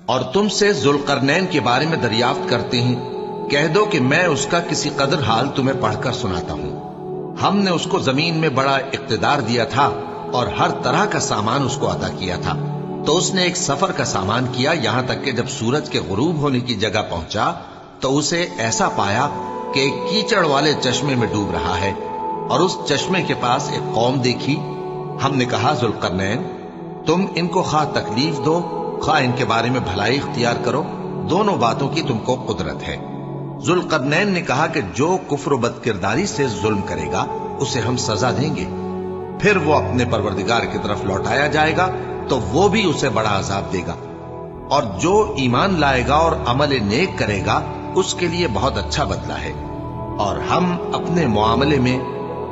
اور تم سے ذوالقرنین کے بارے میں دریافت کرتے ہیں، کہہ دو کہ میں اس کا کسی قدر حال تمہیں پڑھ کر سناتا ہوں۔ ہم نے اس کو زمین میں بڑا اقتدار دیا تھا اور ہر طرح کا سامان اس کو عطا کیا تھا، تو اس نے ایک سفر کا سامان کیا، یہاں تک کہ جب سورج کے غروب ہونے کی جگہ پہنچا تو اسے ایسا پایا کہ ایک کیچڑ والے چشمے میں ڈوب رہا ہے، اور اس چشمے کے پاس ایک قوم دیکھی۔ ہم نے کہا ذوالقرنین، تم ان کو خواہ تکلیف دو خواہ ان کے بارے میں بھلائی اختیار کرو، دونوں باتوں کی تم کو قدرت ہے۔ ذوالقرنین نے کہا کہ جو کفر و بد کرداری سے ظلم کرے گا اسے ہم سزا دیں گے، پھر وہ اپنے پروردگار کی طرف لوٹایا جائے گا تو وہ بھی اسے بڑا عذاب دے گا، اور جو ایمان لائے گا اور عمل نیک کرے گا اس کے لیے بہت اچھا بدلہ ہے، اور ہم اپنے معاملے میں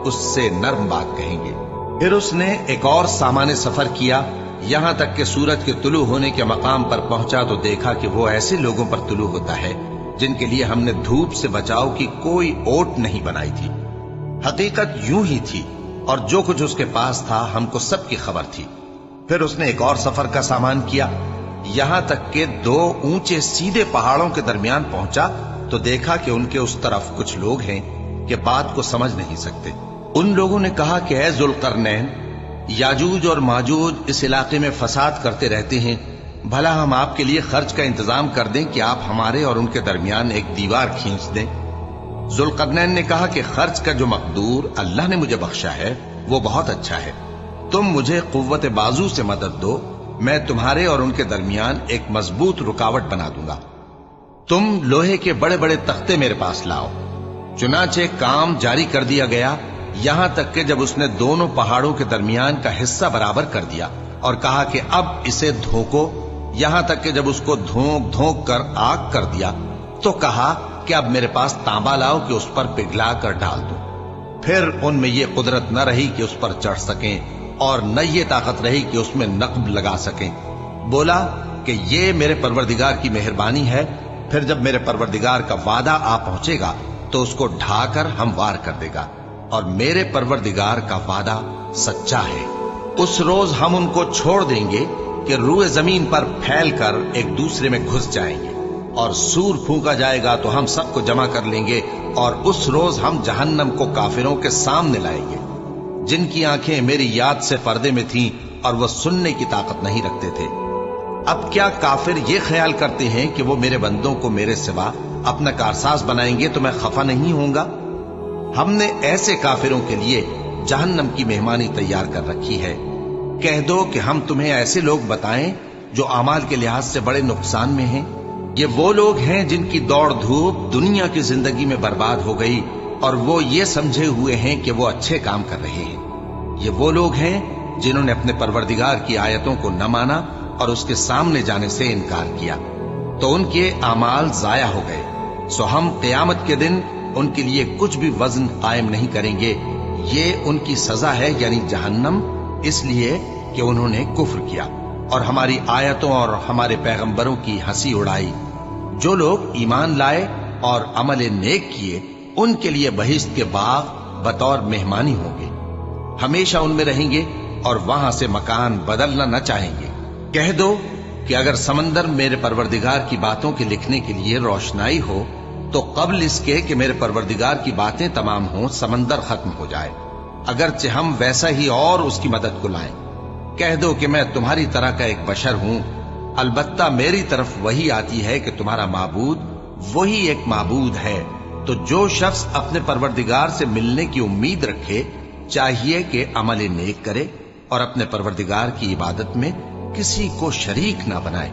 اس سے نرم بات کہیں گے۔ پھر اس نے ایک اور سامان سفر کیا، یہاں تک کہ سورج کے طلوع ہونے کے مقام پر پہنچا تو دیکھا کہ وہ ایسے لوگوں پر طلوع ہوتا ہے جن کے لیے ہم نے دھوپ سے بچاؤ کی کوئی اوٹ نہیں بنائی تھی۔ حقیقت یوں ہی تھی، اور جو کچھ اس کے پاس تھا ہم کو سب کی خبر تھی۔ پھر اس نے ایک اور سفر کا سامان کیا، یہاں تک کہ دو اونچے سیدھے پہاڑوں کے درمیان پہنچا تو دیکھا کہ ان کے اس طرف کچھ لوگ ہیں کہ بات کو سمجھ نہیں سکتے۔ ان لوگوں نے کہا کہ اے ذوالقرنین، یاجوج اور ماجوج اس علاقے میں فساد کرتے رہتے ہیں، بھلا ہم آپ کے لیے خرچ کا انتظام کر دیں کہ آپ ہمارے اور ان کے درمیان ایک دیوار کھینچ دیں۔ ذوالقرنین نے کہا کہ خرچ کا جو مقدور اللہ نے مجھے بخشا ہے وہ بہت اچھا ہے، تم مجھے قوت بازو سے مدد دو، میں تمہارے اور ان کے درمیان ایک مضبوط رکاوٹ بنا دوں گا۔ تم لوہے کے بڑے بڑے تختے میرے پاس لاؤ۔ چنانچہ کام جاری کر دیا گیا، یہاں تک کہ جب اس نے دونوں پہاڑوں کے درمیان کا حصہ برابر کر دیا اور کہا کہ اب اسے دھوکو، یہاں تک کہ جب اس کو دھونک دھونک کر آگ کر دیا تو کہا کہ اب میرے پاس تانبا لاؤ کہ اس پر پگھلا کر ڈال دو۔ پھر ان میں یہ قدرت نہ رہی کہ اس پر چڑھ سکیں اور نہ یہ طاقت رہی کہ اس میں نقب لگا سکیں۔ بولا کہ یہ میرے پروردگار کی مہربانی ہے، پھر جب میرے پروردگار کا وعدہ آ پہنچے گا تو اس کو ڈھا کر ہموار کر دے گا، اور میرے پروردگار کا وعدہ سچا ہے۔ اس روز ہم ان کو چھوڑ دیں گے کہ روئے زمین پر پھیل کر ایک دوسرے میں گھس جائیں گے، اور سور پھونکا جائے گا تو ہم سب کو جمع کر لیں گے، اور اس روز ہم جہنم کو کافروں کے سامنے لائیں گے، جن کی آنکھیں میری یاد سے پردے میں تھیں اور وہ سننے کی طاقت نہیں رکھتے تھے۔ اب کیا کافر یہ خیال کرتے ہیں کہ وہ میرے بندوں کو میرے سوا اپنا کارساز بنائیں گے تو میں خفا نہیں ہوں گا؟ ہم نے ایسے کافروں کے لیے جہنم کی مہمانی تیار کر رکھی ہے۔ کہہ دو کہ ہم تمہیں ایسے لوگ بتائیں جو اعمال کے لحاظ سے بڑے نقصان میں ہیں۔ یہ وہ لوگ ہیں جن کی دوڑ دھوپ دنیا کی زندگی میں برباد ہو گئی اور وہ یہ سمجھے ہوئے ہیں کہ وہ اچھے کام کر رہے ہیں۔ یہ وہ لوگ ہیں جنہوں نے اپنے پروردگار کی آیتوں کو نہ مانا اور اس کے سامنے جانے سے انکار کیا، تو ان کے اعمال ضائع ہو گئے، سو ہم قیامت کے دن ان کے لیے کچھ بھی وزن قائم نہیں کریں گے۔ یہ ان کی سزا ہے یعنی جہنم، اس لیے کہ انہوں نے کفر کیا اور ہماری آیتوں اور ہمارے پیغمبروں کی ہنسی اڑائی۔ جو لوگ ایمان لائے اور عمل نیک کیے ان کے لیے بہشت کے باغ بطور مہمانی ہوں گے، ہمیشہ ان میں رہیں گے اور وہاں سے مکان بدلنا نہ چاہیں گے۔ کہہ دو کہ اگر سمندر میرے پروردگار کی باتوں کے لکھنے کے لیے روشنائی ہو تو قبل اس کے کہ میرے پروردگار کی باتیں تمام ہوں سمندر ختم ہو جائے، اگرچہ ہم ویسا ہی اور اس کی مدد کو لائیں۔ کہہ دو کہ میں تمہاری طرح کا ایک بشر ہوں، البتہ میری طرف وہی آتی ہے کہ تمہارا معبود وہی ایک معبود ہے، تو جو شخص اپنے پروردگار سے ملنے کی امید رکھے چاہیے کہ عمل نیک کرے اور اپنے پروردگار کی عبادت میں کسی کو شریک نہ بنائے۔